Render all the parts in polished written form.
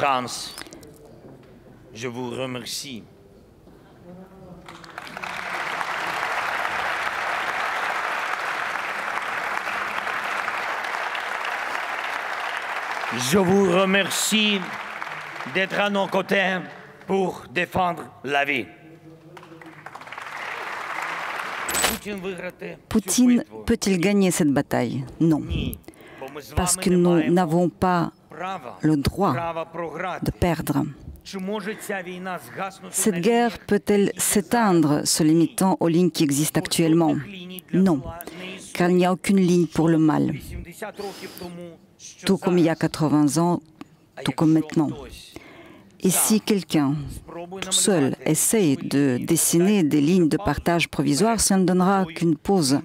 France, je vous remercie. Je vous remercie d'être à nos côtés pour défendre la vie. Poutine peut-il gagner cette bataille? Non, parce que nous n'avons pas le droit de perdre. Cette guerre peut-elle s'éteindre, se limitant aux lignes qui existent actuellement? Non, car il n'y a aucune ligne pour le mal. Tout comme il y a 80 ans, tout comme maintenant. Et si quelqu'un, tout seul, essaye de dessiner des lignes de partage provisoires, ça ne donnera qu'une pause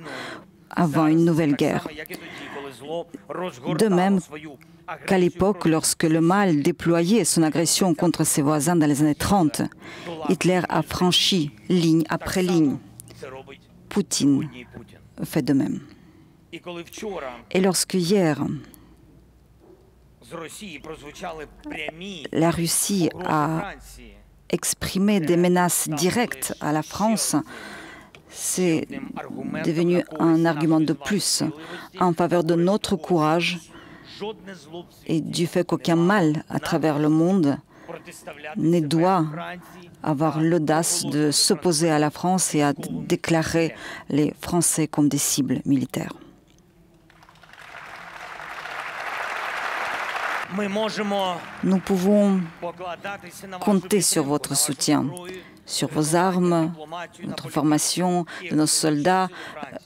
avant une nouvelle guerre. De même qu'à l'époque, lorsque le mal déployait son agression contre ses voisins dans les années 30, Hitler a franchi ligne après ligne. Poutine fait de même. Et lorsque hier, la Russie a exprimé des menaces directes à la France, c'est devenu un argument de plus en faveur de notre courage et du fait qu'aucun mal à travers le monde ne doit avoir l'audace de s'opposer à la France et à déclarer les Français comme des cibles militaires. Nous pouvons compter sur votre soutien, sur vos armes, notre formation de nos soldats,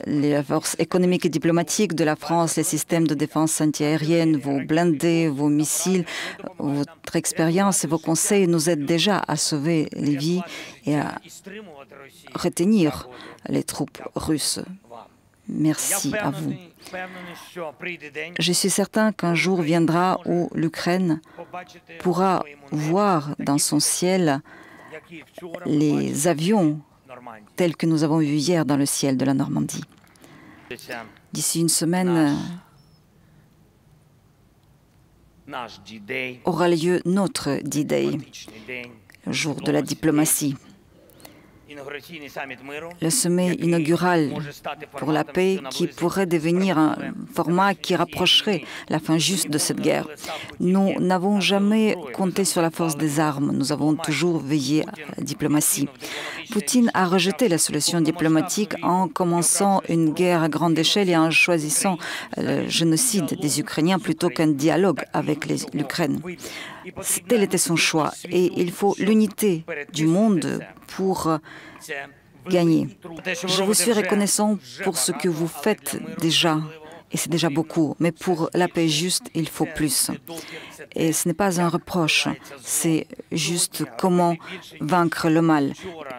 les forces économiques et diplomatiques de la France, les systèmes de défense antiaérienne, vos blindés, vos missiles, votre expérience et vos conseils nous aident déjà à sauver les vies et à retenir les troupes russes. Merci à vous. Je suis certain qu'un jour viendra où l'Ukraine pourra voir dans son ciel les avions tels que nous avons vus hier dans le ciel de la Normandie. D'ici une semaine aura lieu notre D-Day, le jour de la diplomatie. Le sommet inaugural pour la paix qui pourrait devenir un format qui rapprocherait la fin juste de cette guerre. Nous n'avons jamais compté sur la force des armes, nous avons toujours veillé à la diplomatie. Poutine a rejeté la solution diplomatique en commençant une guerre à grande échelle et en choisissant le génocide des Ukrainiens plutôt qu'un dialogue avec l'Ukraine. Tel était son choix et il faut l'unité du monde pour gagner. Je vous suis reconnaissant pour ce que vous faites déjà, et c'est déjà beaucoup, mais pour la paix juste, il faut plus. Et ce n'est pas un reproche, c'est juste comment vaincre le mal.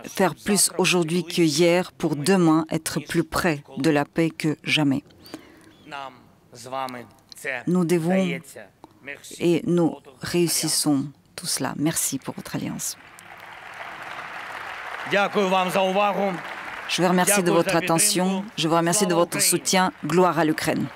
Faire plus aujourd'hui que hier pour demain être plus près de la paix que jamais. Nous devons et nous réussissons tout cela. Merci pour votre alliance. Je vous remercie de votre attention, je vous remercie de votre soutien. Gloire à l'Ukraine.